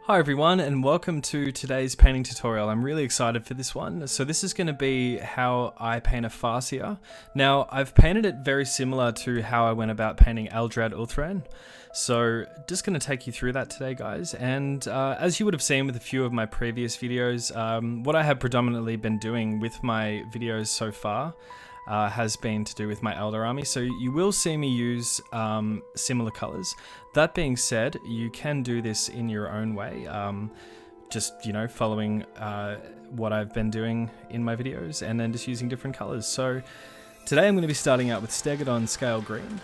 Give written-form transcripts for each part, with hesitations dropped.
Hi everyone and welcome to today's painting tutorial. I'm really excited for this one. So this is going to be how I paint a Farseer. Now I've painted it very similar to how I went about painting Eldrad Ulthran. So just going to take you through that today guys, and as you would have seen with a few of my previous videos, what I have predominantly been doing with my videos so far has been to do with my Elder army, so you will see me use similar colors. That being said, you can do this in your own way, just following what I've been doing in my videos and then just using different colors. So today I'm going to be starting out with Stegadon Scale Green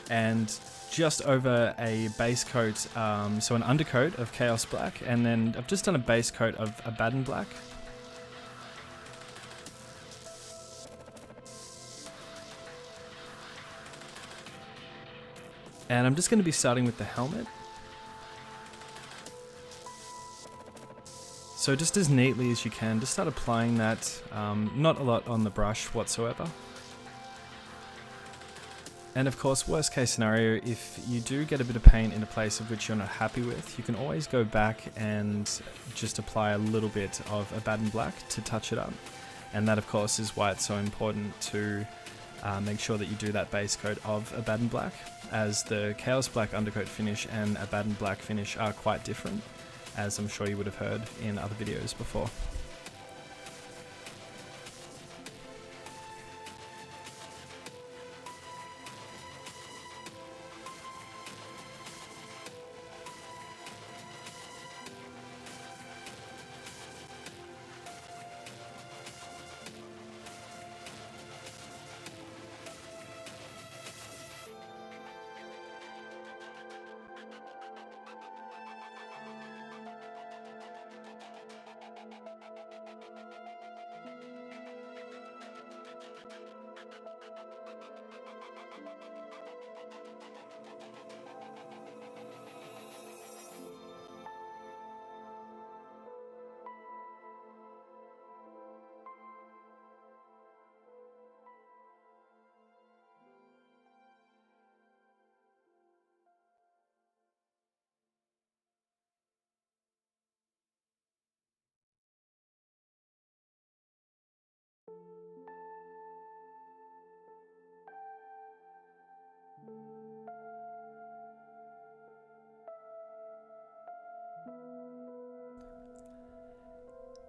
and just over a base coat, so an undercoat of Chaos Black, and then I've just done a base coat of Abaddon Black. And I'm just going to be starting with the helmet. So just as neatly as you can, just start applying that, not a lot on the brush whatsoever. And of course, worst case scenario, if you do get a bit of paint in a place of which you're not happy with, you can always go back and just apply a little bit of Abaddon Black to touch it up. And that of course is why it's so important to make sure that you do that base coat of Abaddon Black, as the Chaos Black undercoat finish and Abaddon Black finish are quite different, as I'm sure you would have heard in other videos before.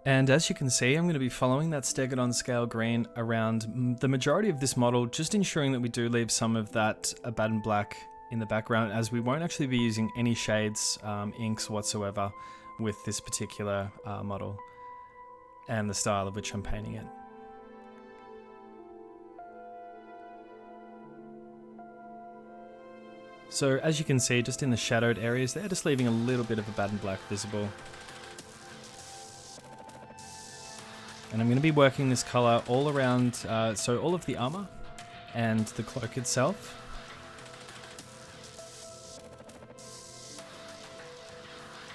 And as you can see, I'm going to be following that Stegadon Scale Green around the majority of this model, just ensuring that we do leave some of that Abaddon Black in the background, as we won't actually be using any shades, inks whatsoever with this particular model and the style of which I'm painting it. So as you can see, just in the shadowed areas there, just leaving a little bit of Abaddon Black visible. And I'm going to be working this color all around, so all of the armor and the cloak itself.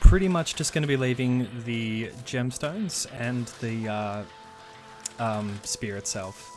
Pretty much just going to be leaving the gemstones and the spear itself.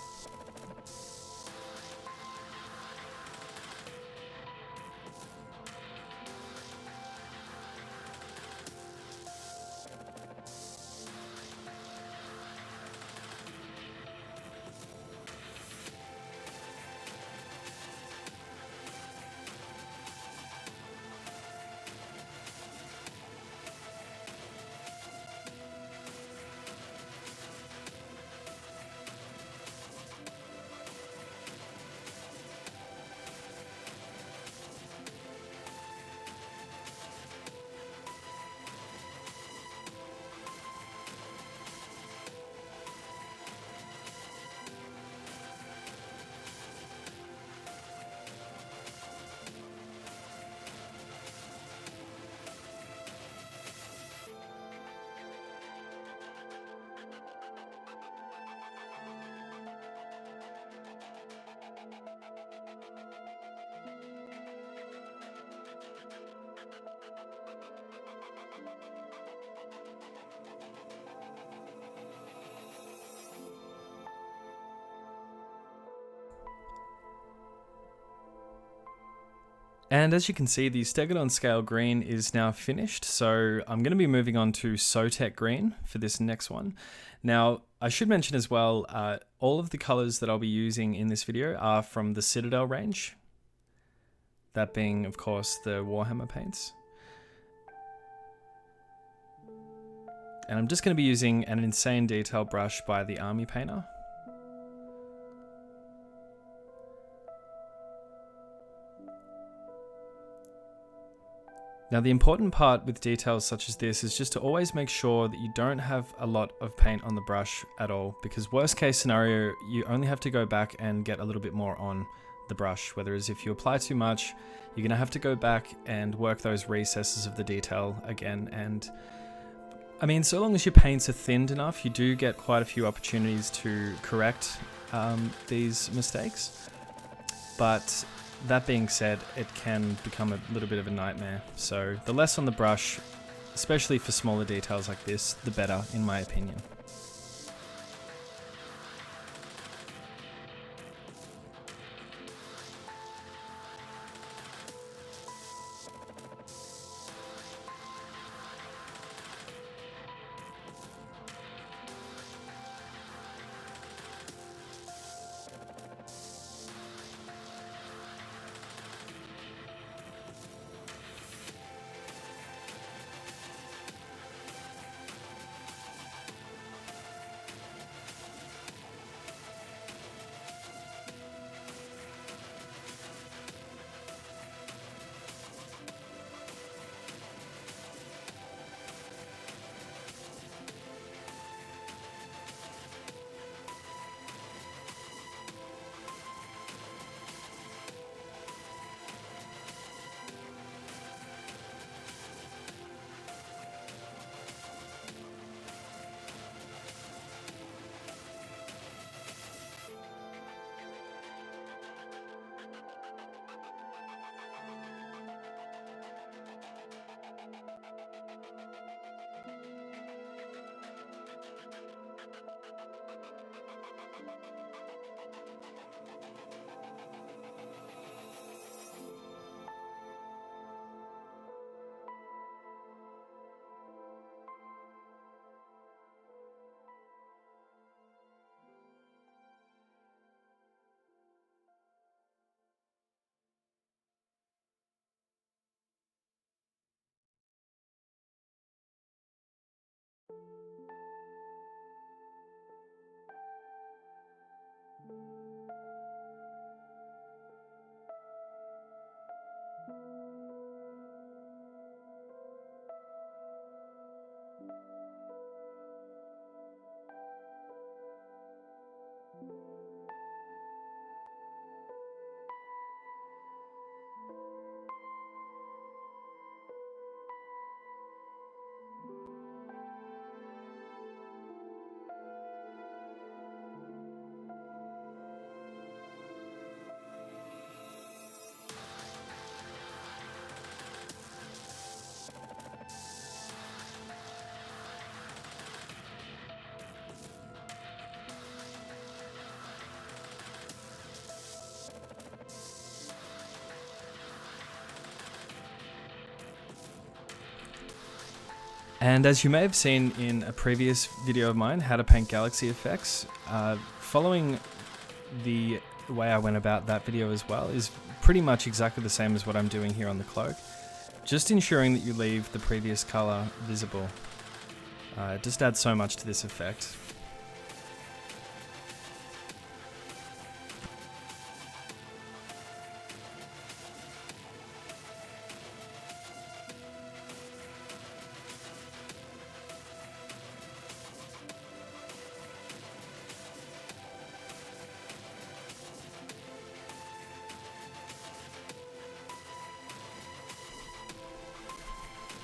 And as you can see, the Stegodon Scale Green is now finished, so I'm going to be moving on to Sotek Green for this next one. Now, I should mention as well, all of the colors that I'll be using in this video are from the Citadel range. That being, of course, the Warhammer paints. And I'm just going to be using an insane detail brush by the Army Painter. Now the important part with details such as this is just to always make sure that you don't have a lot of paint on the brush at all, because worst case scenario, you only have to go back and get a little bit more on the brush, whereas if you apply too much, you're going to have to go back and work those recesses of the detail again. And I mean, so long as your paints are thinned enough, you do get quite a few opportunities to correct these mistakes. But that being said, it can become a little bit of a nightmare. So the less on the brush, especially for smaller details like this, the better, in my opinion. And as you may have seen in a previous video of mine, how to paint galaxy effects, following the way I went about that video as well is pretty much exactly the same as what I'm doing here on the cloak. Just ensuring that you leave the previous color visible. It just adds so much to this effect.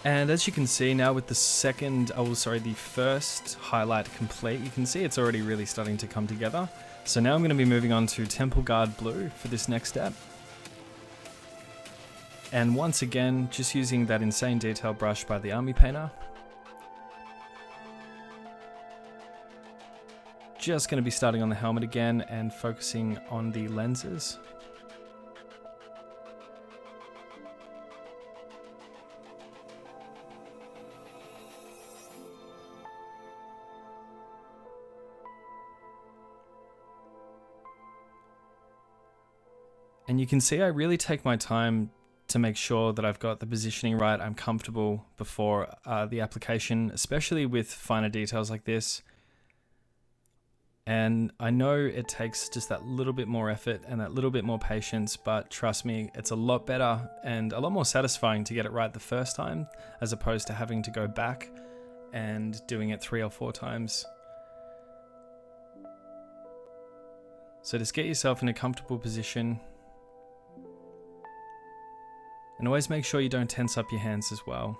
And as you can see now with the first highlight complete, you can see it's already really starting to come together. So now I'm going to be moving on to Temple Guard Blue for this next step. And once again, just using that insane detail brush by the Army Painter. Just going to be starting on the helmet again and focusing on the lenses. And you can see I really take my time to make sure that I've got the positioning right, I'm comfortable before the application, especially with finer details like this. And I know it takes just that little bit more effort and that little bit more patience, but trust me, it's a lot better and a lot more satisfying to get it right the first time, as opposed to having to go back and doing it 3 or 4 times. So just get yourself in a comfortable position. And always make sure you don't tense up your hands as well.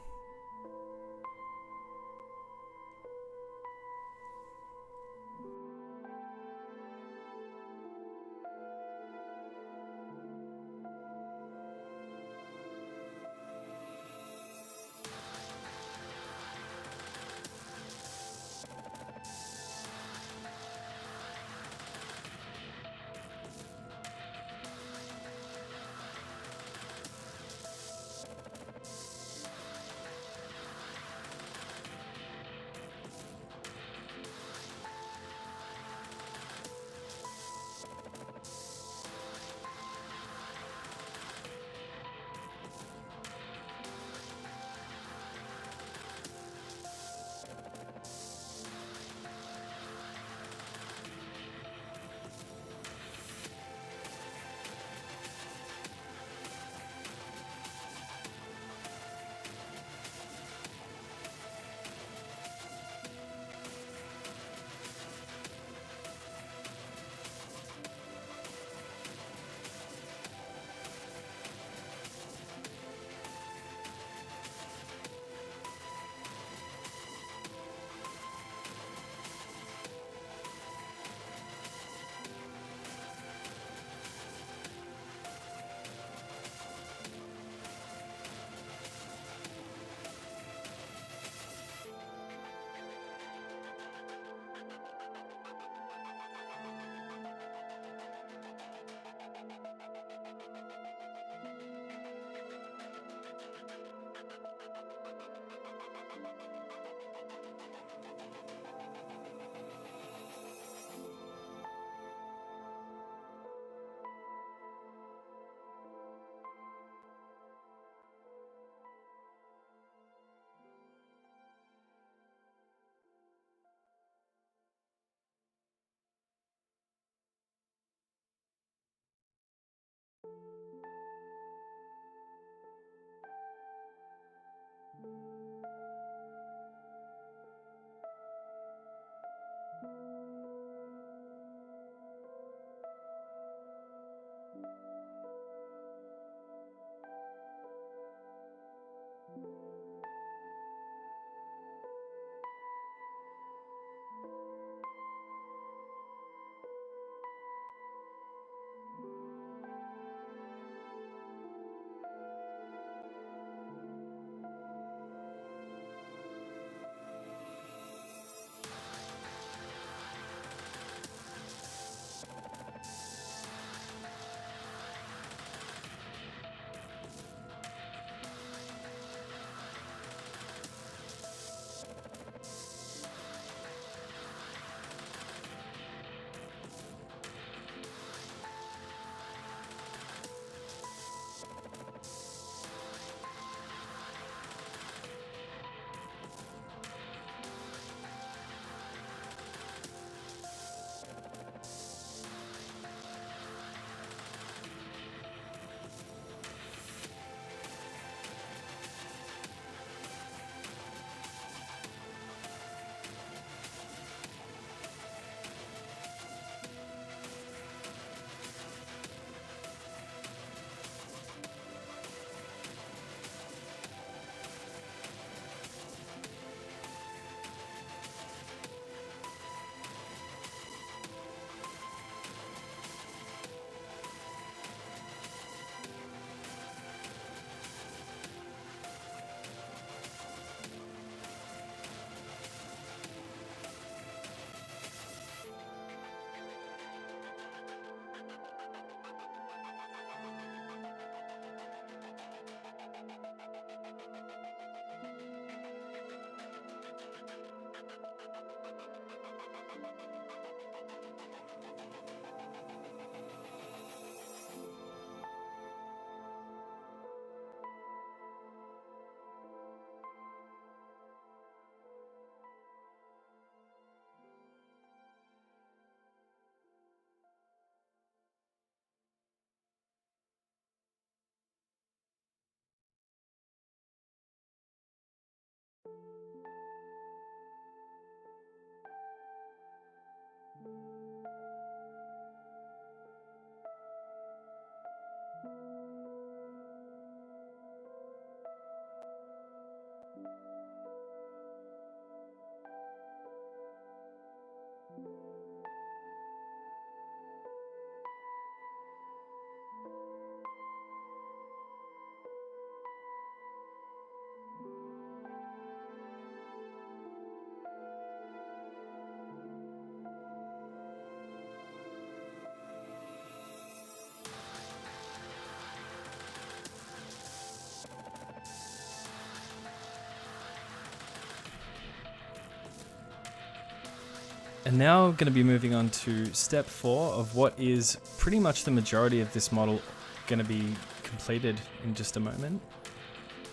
And now I'm going to be moving on to step 4 of what is pretty much the majority of this model going to be completed in just a moment.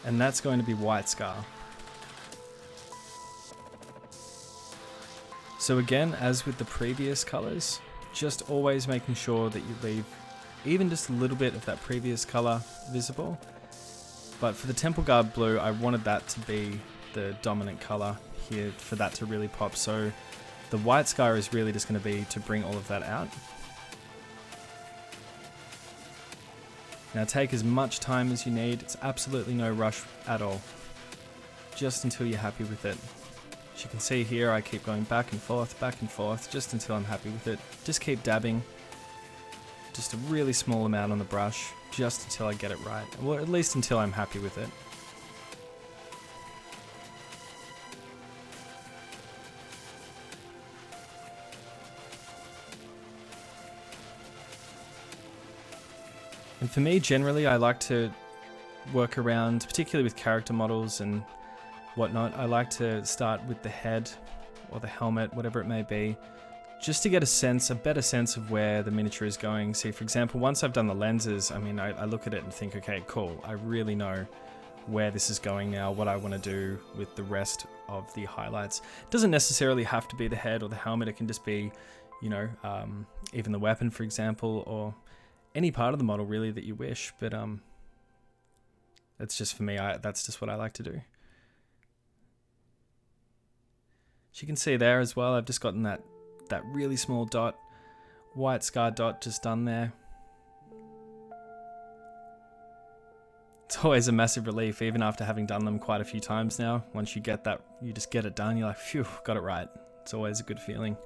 And that's going to be White Scar. So again, as with the previous colors, just always making sure that you leave even just a little bit of that previous color visible. But for the Temple Guard blue, I wanted that to be the dominant color here for that to really pop. So the White Scar is really just going to be to bring all of that out. Now take as much time as you need. It's absolutely no rush at all. Just until you're happy with it. As you can see here, I keep going back and forth, just until I'm happy with it. Just keep dabbing. Just a really small amount on the brush, just until I get it right. Well, at least until I'm happy with it. And for me, generally, I like to work around, particularly with character models and whatnot, I like to start with the head or the helmet, whatever it may be, just to get a better sense of where the miniature is going. See, for example, once I've done the lenses, I mean, I look at it and think, okay, cool, I really know where this is going now, what I want to do with the rest of the highlights. It doesn't necessarily have to be the head or the helmet, it can just be, you know, even the weapon, for example, or any part of the model really that you wish, but that's just for me, that's just what I like to do. As you can see there as well, I've just gotten that really small dot, White Scar dot just done there. It's always a massive relief, even after having done them quite a few times now. Once you get that, you just get it done, you're like, phew, got it right. It's always a good feeling.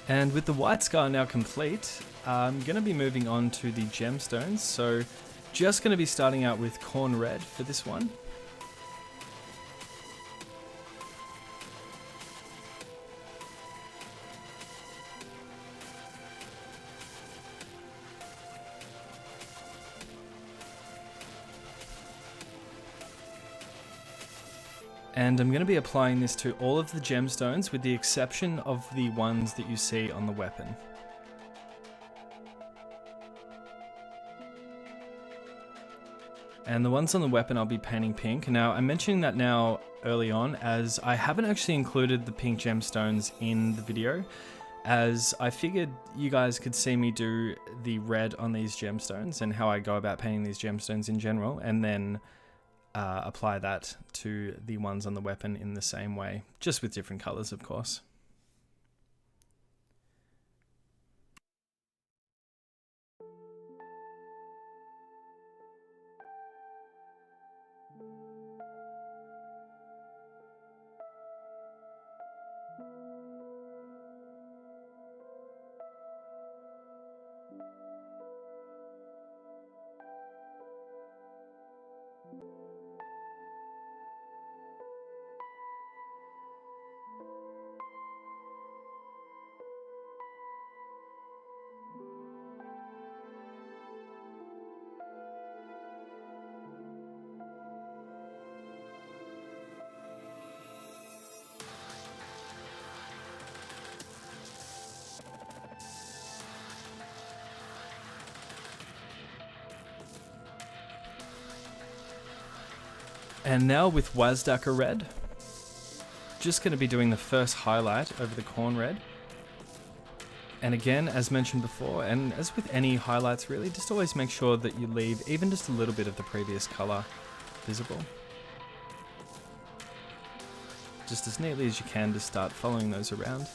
And with the white scar now complete, I'm going to be moving on to the gemstones. So just going to be starting out with corn red for this one. And I'm going to be applying this to all of the gemstones with the exception of the ones that you see on the weapon. And the ones on the weapon I'll be painting pink. Now I'm mentioning that now early on as I haven't actually included the pink gemstones in the video, as I figured you guys could see me do the red on these gemstones and how I go about painting these gemstones in general, and then apply that to the ones on the weapon in the same way, just with different colors, of course. And now with Wazdaka red, just going to be doing the first highlight over the corn red. And again, as mentioned before, and as with any highlights really, just always make sure that you leave even just a little bit of the previous color visible. Just as neatly as you can, to start following those around.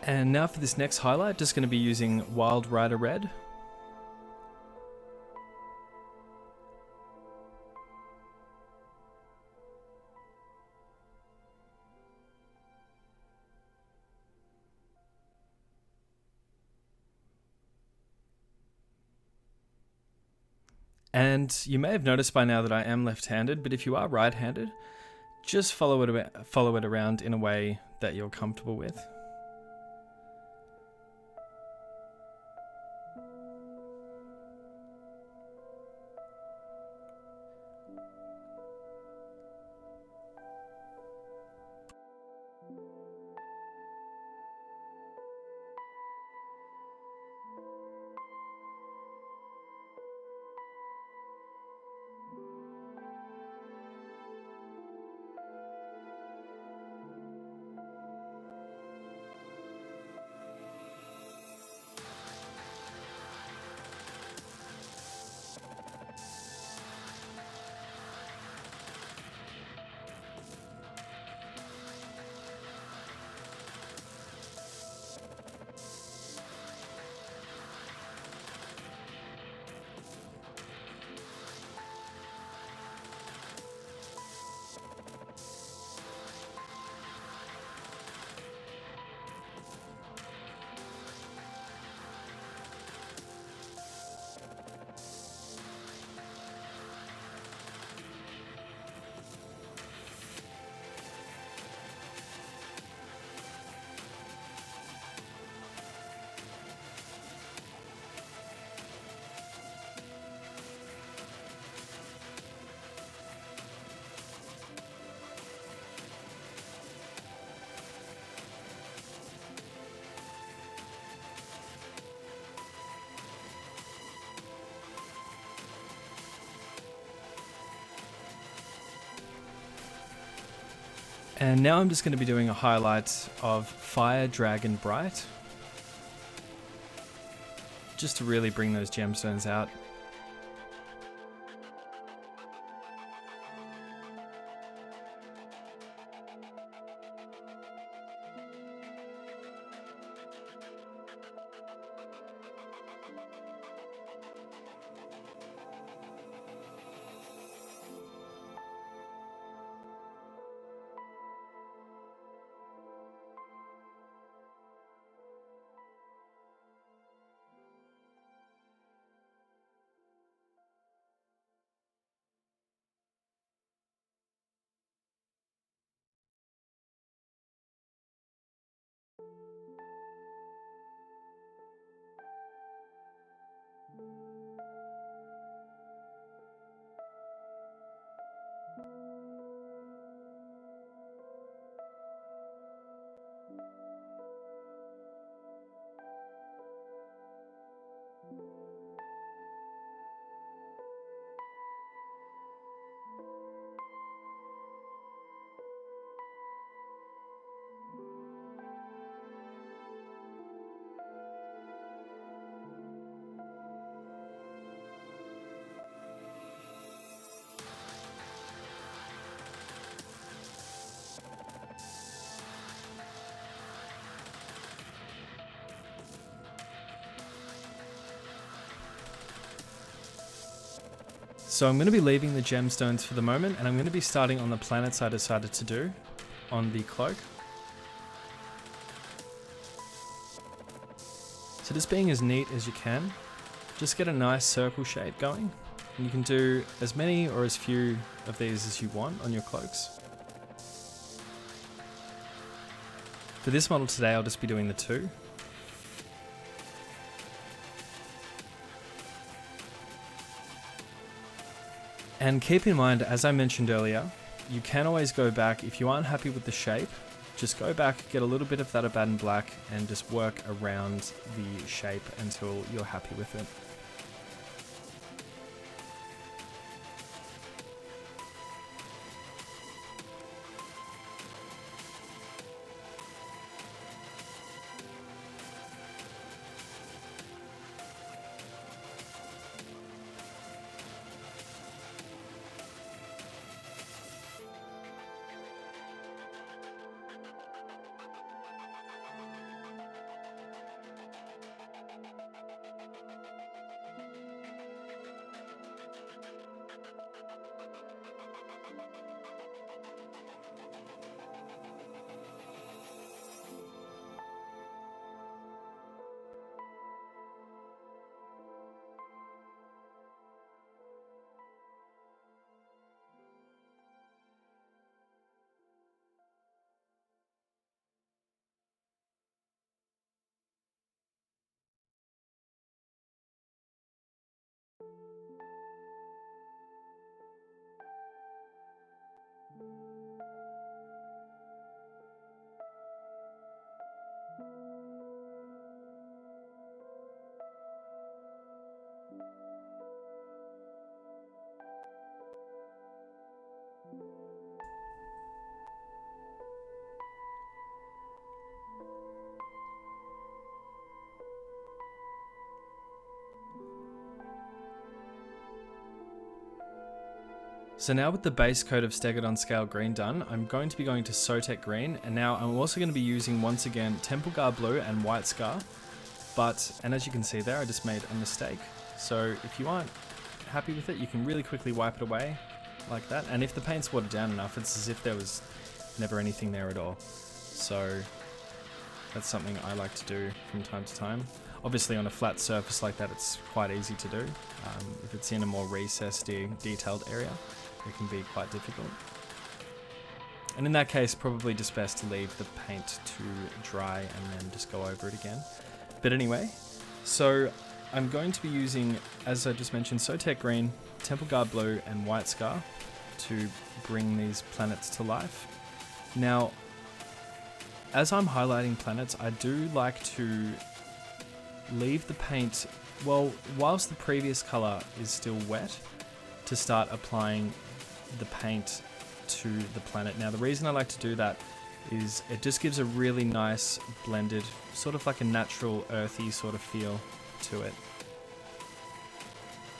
And now for this next highlight, just going to be using Wild Rider Red. And you may have noticed by now that I am left-handed, but if you are right-handed, just follow it around in a way that you're comfortable with. And now I'm just going to be doing a highlight of Fire Dragon Bright, just to really bring those gemstones out. So I'm going to be leaving the gemstones for the moment, and I'm going to be starting on the planets I decided to do on the cloak. So just being as neat as you can, just get a nice circle shape going, and you can do as many or as few of these as you want on your cloaks. For this model today, I'll just be doing the 2. And keep in mind, as I mentioned earlier, you can always go back. If you aren't happy with the shape, just go back, get a little bit of that Abaddon Black, and just work around the shape until you're happy with it. So now with the base coat of Stegadon Scale Green done, I'm going to be going to Sotek Green, and now I'm also going to be using, once again, Temple Guard Blue and White Scar. And as you can see there, I just made a mistake. So if you aren't happy with it, you can really quickly wipe it away like that. And if the paint's watered down enough, it's as if there was never anything there at all. So that's something I like to do from time to time. Obviously on a flat surface like that, it's quite easy to do. If it's in a more recessed, detailed area, it can be quite difficult. And in that case, probably just best to leave the paint to dry and then just go over it again. But anyway, so I'm going to be using, as I just mentioned, Sotek Green, Temple Guard Blue and White Scar to bring these planets to life. Now, as I'm highlighting planets, I do like to leave the paint, well, whilst the previous colour is still wet, to start applying the paint to the planet. Now the reason I like to do that is it just gives a really nice blended, sort of like a natural earthy sort of feel to it.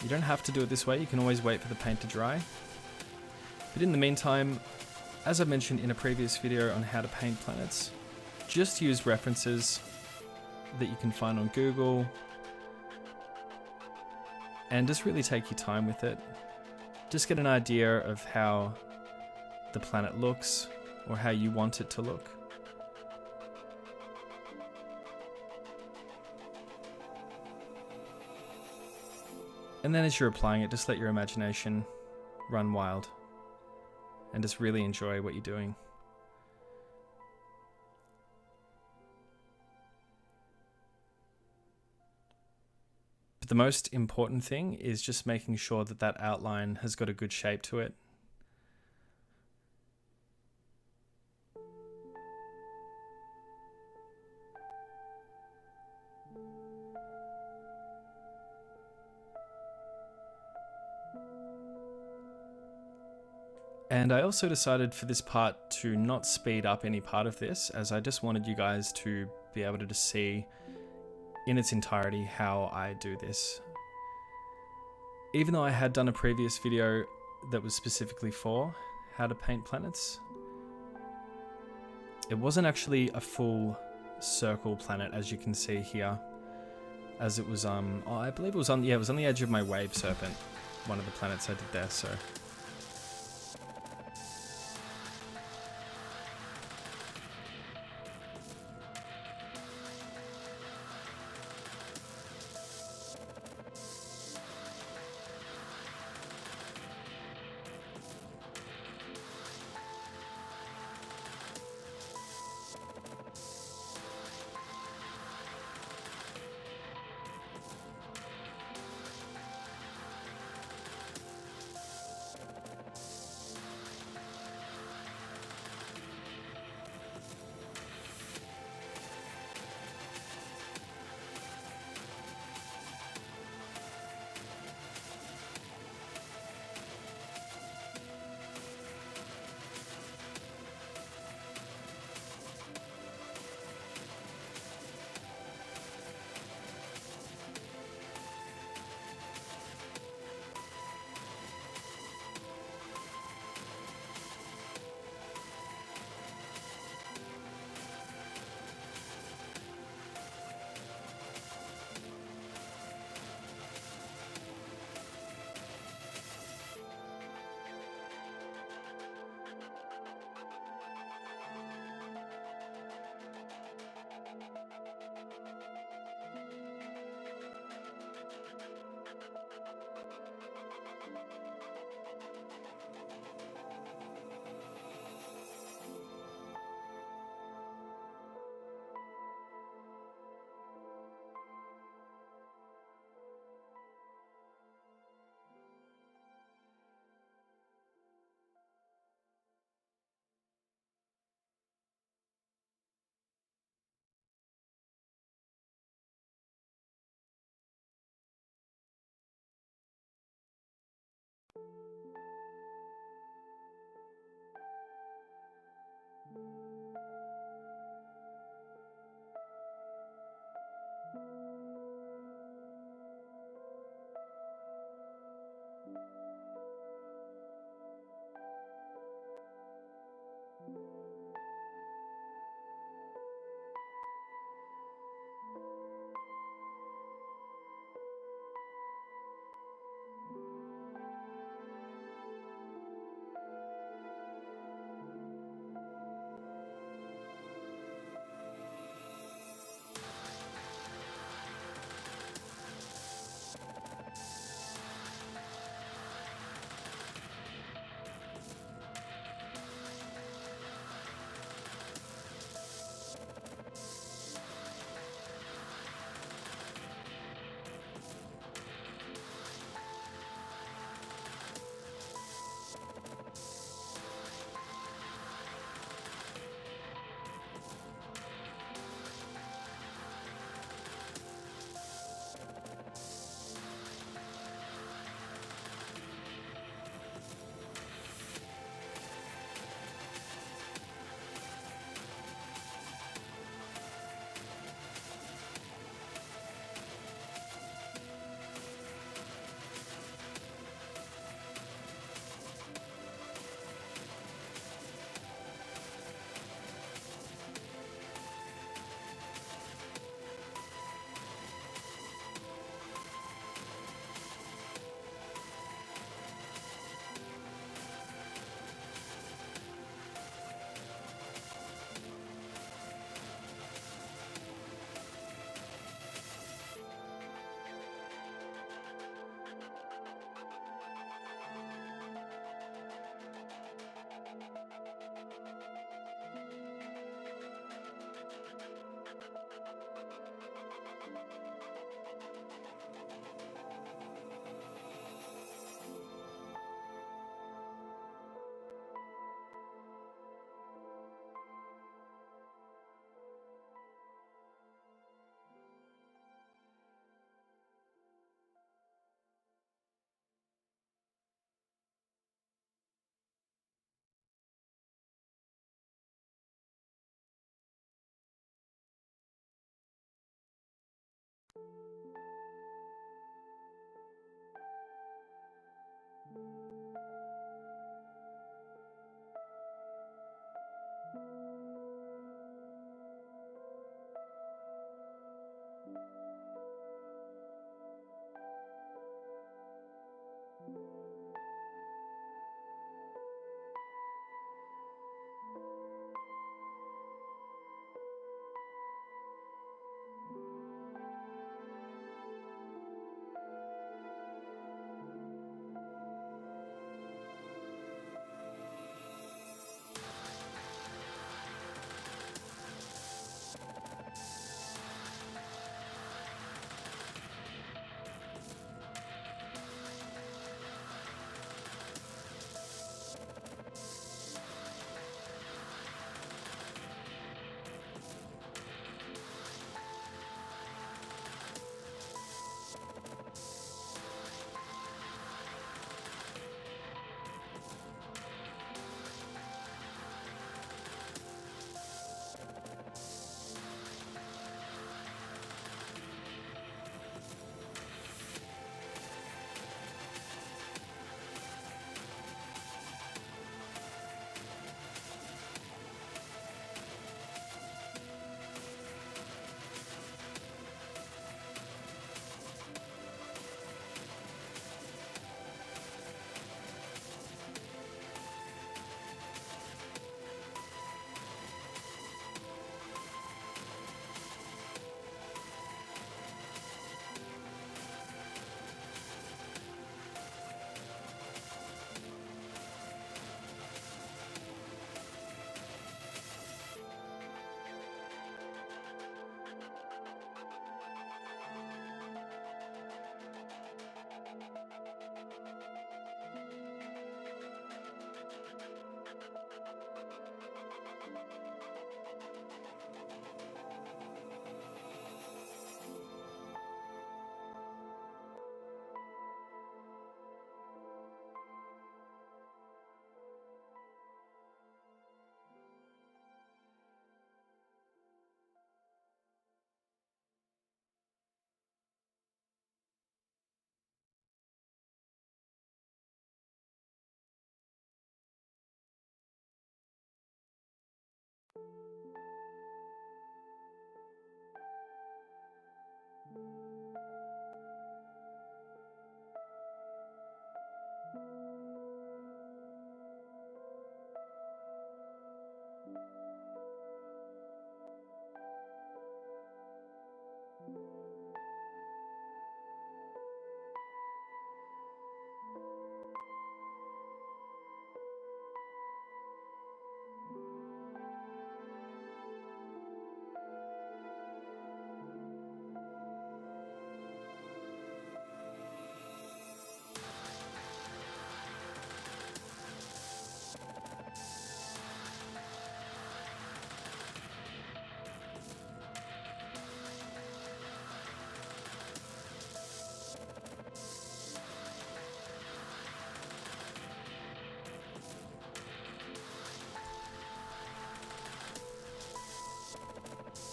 You don't have to do it this way, you can always wait for the paint to dry. But in the meantime, as I mentioned in a previous video on how to paint planets, just use references that you can find on Google and just really take your time with it. Just get an idea of how the planet looks or how you want it to look. And then as you're applying it, just let your imagination run wild and just really enjoy what you're doing. But the most important thing is just making sure that that outline has got a good shape to it. And I also decided for this part to not speed up any part of this, as I just wanted you guys to be able to just see in its entirety how I do this. Even though I had done a previous video that was specifically for how to paint planets, it wasn't actually a full circle planet, as you can see here, as it was I believe it was on the edge of my wave serpent, one of the planets I did there. So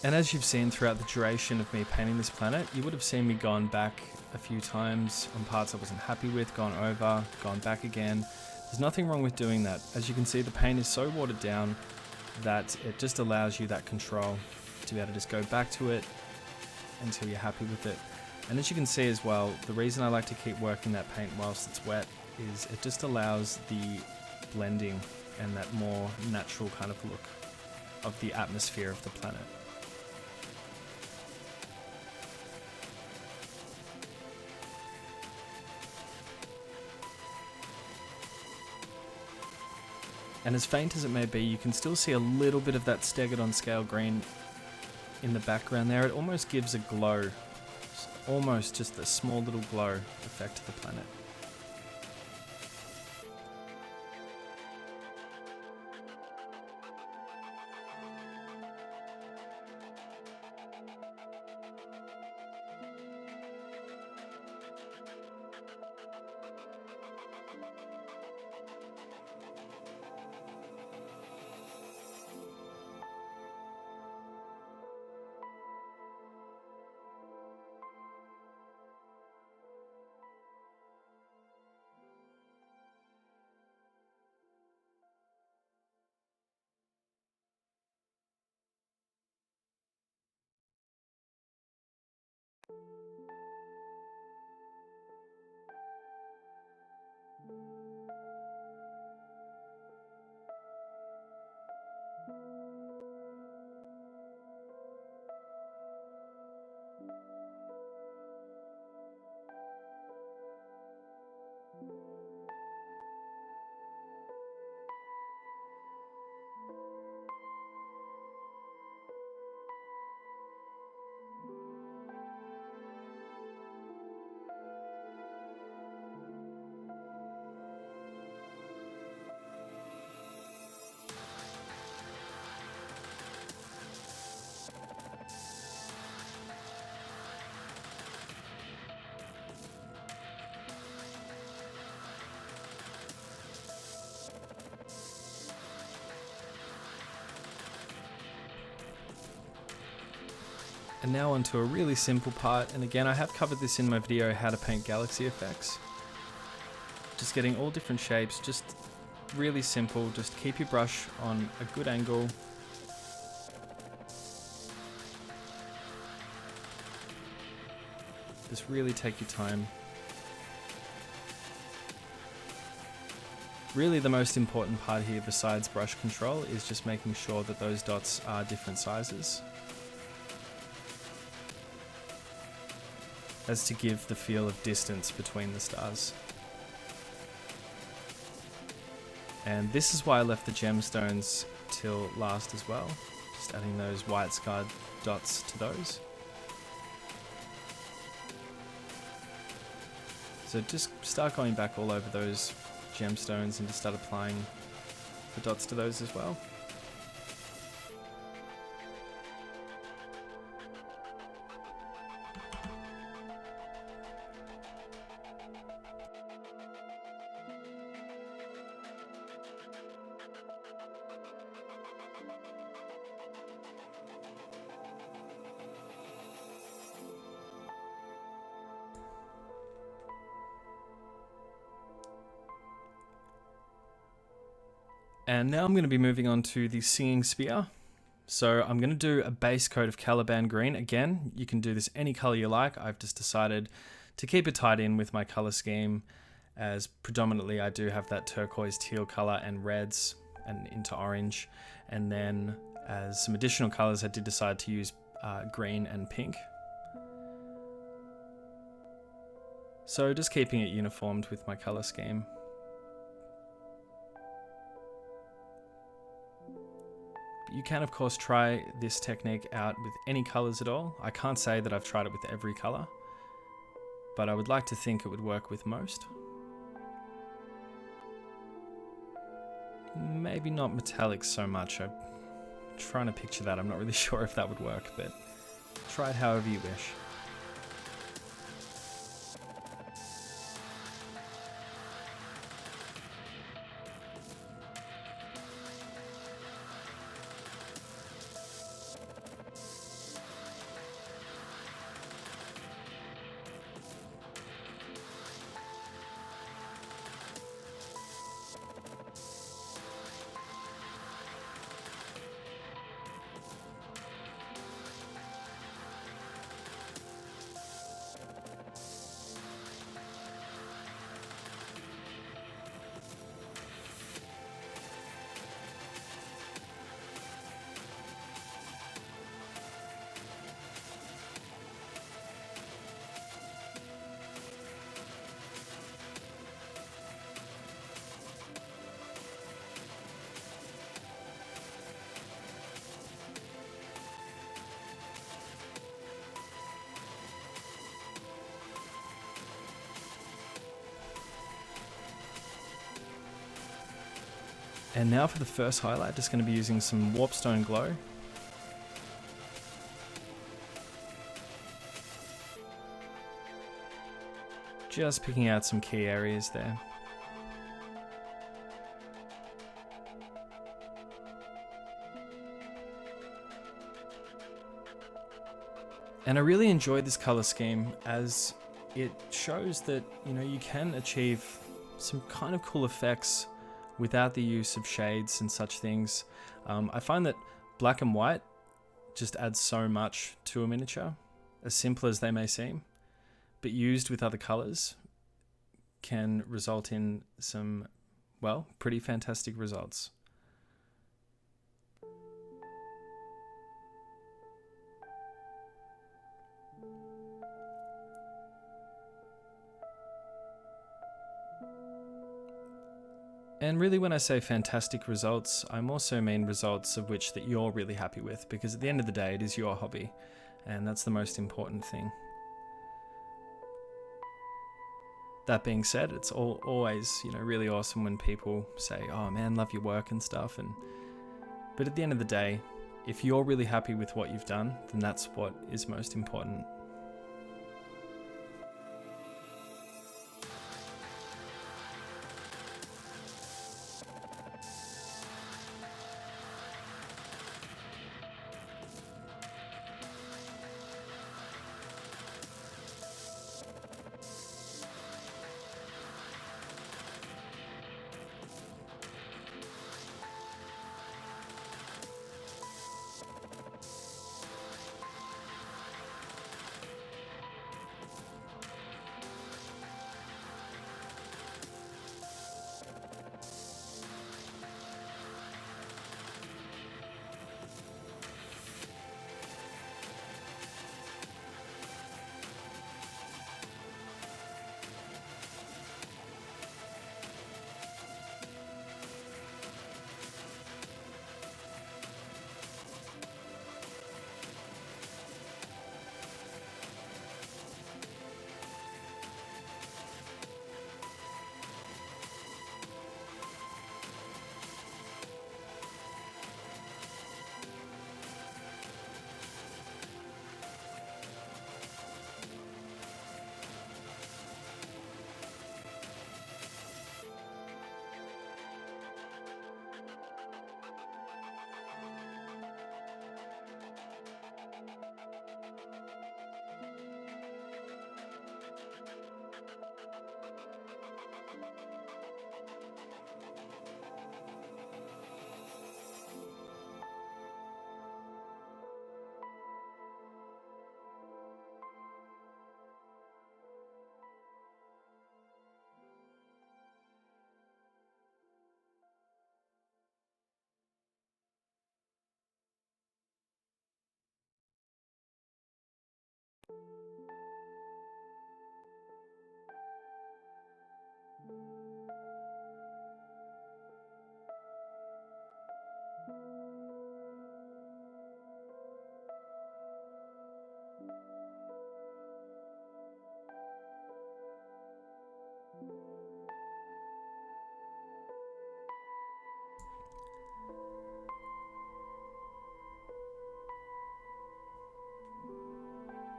And as you've seen throughout the duration of me painting this planet, you would have seen me gone back a few times on parts I wasn't happy with, gone over, gone back again. There's nothing wrong with doing that. As you can see, the paint is so watered down that it just allows you that control to be able to just go back to it until you're happy with it. And as you can see as well, the reason I like to keep working that paint whilst it's wet is it just allows the blending and that more natural kind of look of the atmosphere of the planet. And as faint as it may be, you can still see a little bit of that Stegodon scale green in the background there. It almost gives a glow, almost just a small little glow effect to the planet. And now onto a really simple part, and again I have covered this in my video how to paint galaxy effects. Just getting all different shapes, just really simple, just keep your brush on a good angle. Just really take your time. Really the most important part here besides brush control is just making sure that those dots are different sizes, as to give the feel of distance between the stars. And this is why I left the gemstones till last as well, just adding those white scarred dots to those. So just start going back all over those gemstones and just start applying the dots to those as well. And now I'm going to be moving on to the Singing Spear. So I'm going to do a base coat of Caliban Green. Again, you can do this any color you like. I've just decided to keep it tied in with my color scheme, as predominantly I do have that turquoise teal color and reds and into orange. And then as some additional colors, I did decide to use green and pink. So just keeping it uniformed with my color scheme. You can of course try this technique out with any colors at all. I can't say that I've tried it with every color, but I would like to think it would work with most. Maybe not metallics so much. I'm trying to picture that. I'm not really sure if that would work, but try it however you wish. And now for the first highlight, just going to be using some Warpstone Glow. Just picking out some key areas there. And I really enjoyed this color scheme, as it shows that, you know, you can achieve some kind of cool effects without the use of shades and such things. I find that black and white just adds so much to a miniature. as simple as they may seem, but used with other colours can result in some, well, pretty fantastic results. And really, when I say fantastic results, I also mean results of which that you're really happy with, because at the end of the day, it is your hobby, and that's the most important thing. That being said, it's always, really awesome when people say, "Oh man, love your work" and stuff. But at the end of the day, if you're really happy with what you've done, then that's what is most important.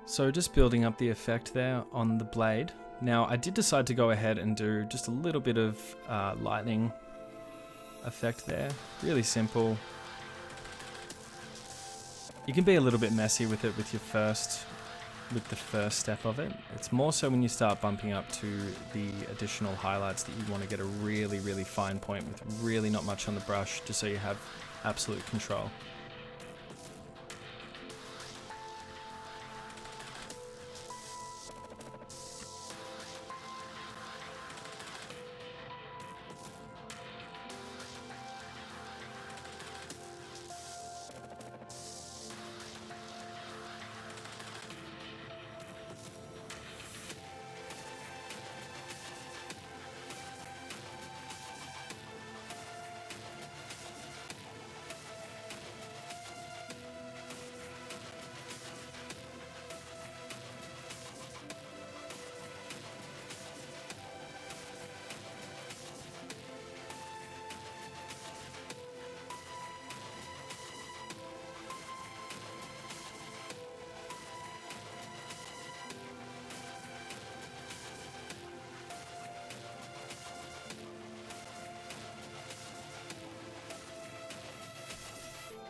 So just building up the effect there on the blade. Now I did decide to go ahead and do just a little bit of lightning effect there. Really simple. You can be a little bit messy with it with the first step of it. It's more so when you start bumping up to the additional highlights that you want to get a really, really fine point with really not much on the brush, just so you have absolute control.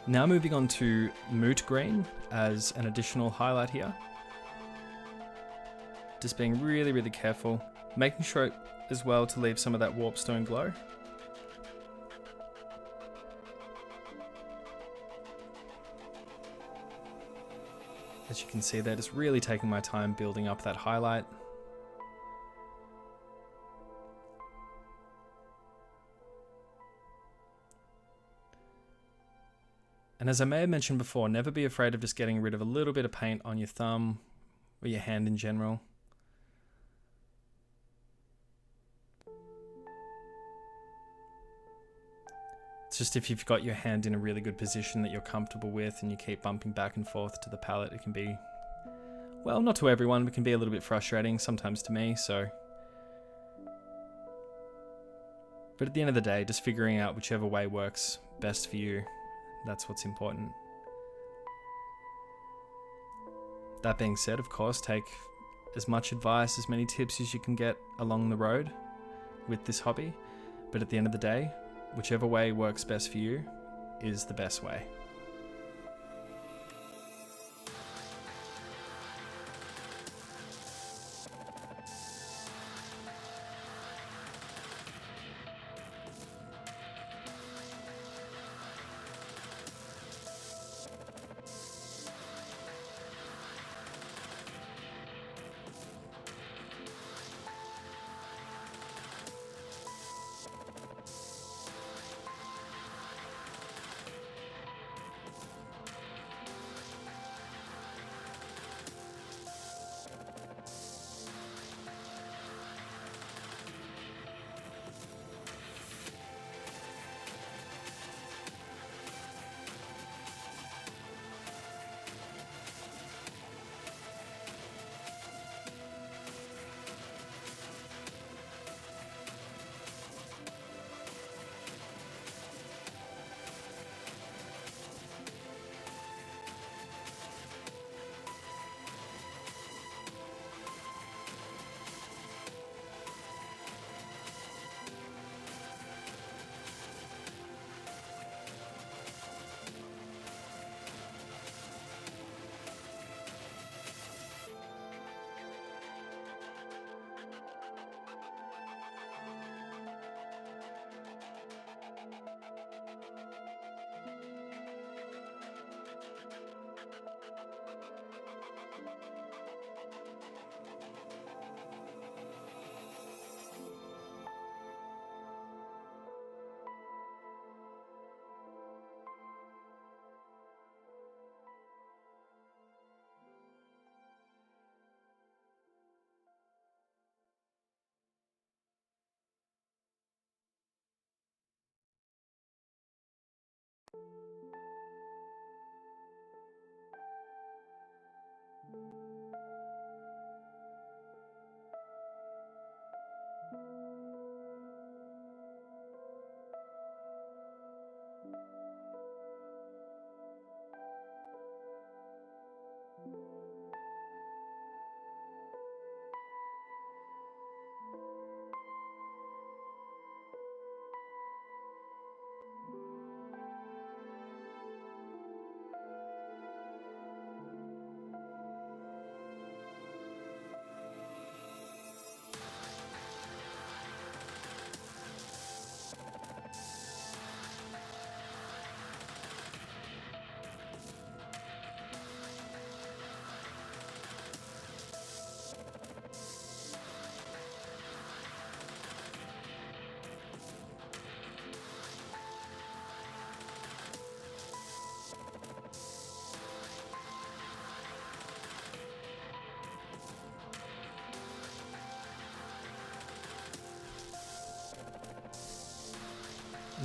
Now moving on to Moot Green as an additional highlight here. Just being really, really careful, making sure as well to leave some of that warpstone glow. As you can see there, just really taking my time building up that highlight. And as I may have mentioned before, never be afraid of just getting rid of a little bit of paint on your thumb or your hand in general. It's just if you've got your hand in a really good position that you're comfortable with and you keep bumping back and forth to the palette, it can be, well, not to everyone, but it can be a little bit frustrating, sometimes to me, so. But at the end of the day, just figuring out whichever way works best for you, that's what's important. That being said, of course, take as much advice, as many tips as you can get along the road with this hobby, but at the end of the day, whichever way works best for you is the best way.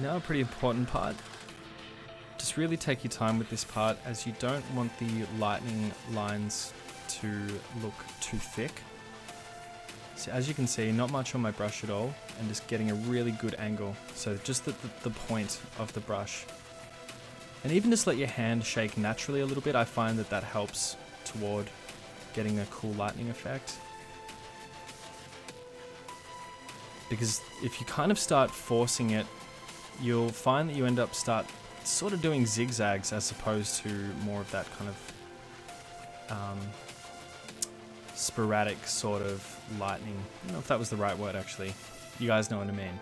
Now a pretty important part. Just really take your time with this part, as you don't want the lightning lines to look too thick. So as you can see, not much on my brush at all, and just getting a really good angle. So just the point of the brush. And even just let your hand shake naturally a little bit, I find that that helps toward getting a cool lightning effect. Because if you kind of start forcing it, you'll find that you end up sort of doing zigzags as opposed to more of that kind of sporadic sort of lightning. I don't know if that was the right word actually. You guys know what I mean.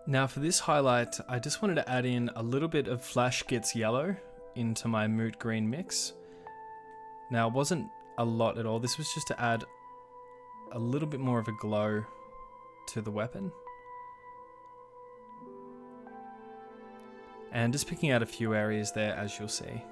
Now for this highlight, I just wanted to add in a little bit of Flash Gets Yellow into my moot green mix. Now it wasn't a lot at all, this was just to add a little bit more of a glow to the weapon. And just picking out a few areas there, as you'll see.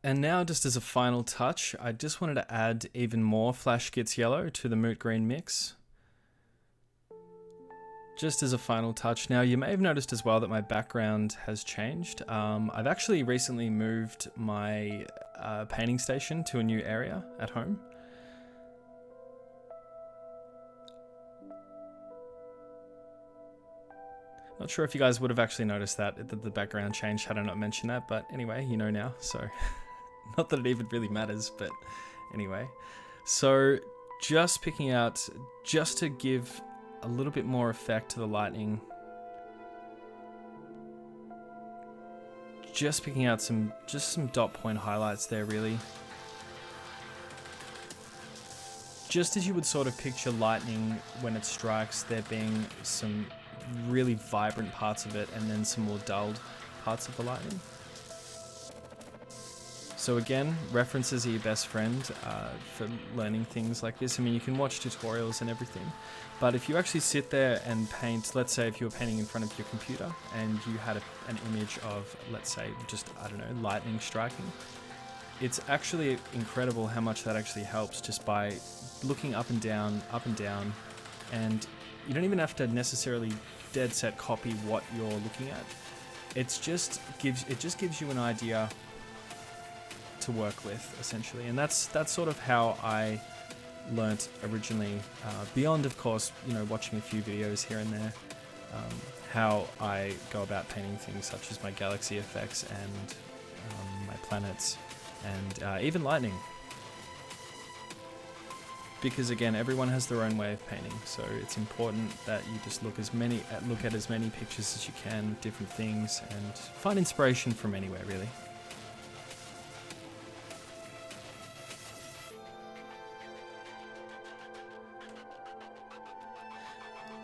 And now, just as a final touch, I just wanted to add even more Flash Gits Yellow to the Moot Green mix. Just as a final touch. Now, you may have noticed as well that my background has changed. I've actually recently moved my painting station to a new area at home. Not sure if you guys would have actually noticed that the background changed had I not mentioned that, but anyway, you know now, so not that it even really matters, but anyway. So just picking out, just to give a little bit more effect to the lightning, just picking out some dot point highlights there, really. Just as you would sort of picture lightning when it strikes, there being some really vibrant parts of it and then some more dulled parts of the lightning. So again, references are your best friend for learning things like this. I mean, you can watch tutorials and everything, but if you actually sit there and paint, let's say if you were painting in front of your computer and you had an image of, let's say, just, I don't know, lightning striking, it's actually incredible how much that actually helps just by looking up and down, and you don't even have to necessarily dead set copy what you're looking at. It just gives you an idea to work with, essentially, and that's sort of how I learnt originally. Beyond, of course, you know, watching a few videos here and there, how I go about painting things such as my galaxy effects and my planets and even lightning. Because again, everyone has their own way of painting, so it's important that you just look at as many pictures as you can with different things and find inspiration from anywhere, really.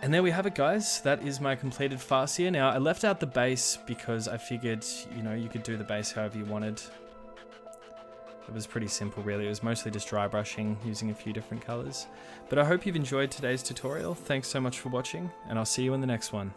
And there we have it, guys. That is my completed Farseer. Now, I left out the base because I figured, you know, you could do the base however you wanted. It was pretty simple, really. It was mostly just dry brushing using a few different colors. But I hope you've enjoyed today's tutorial. Thanks so much for watching, and I'll see you in the next one.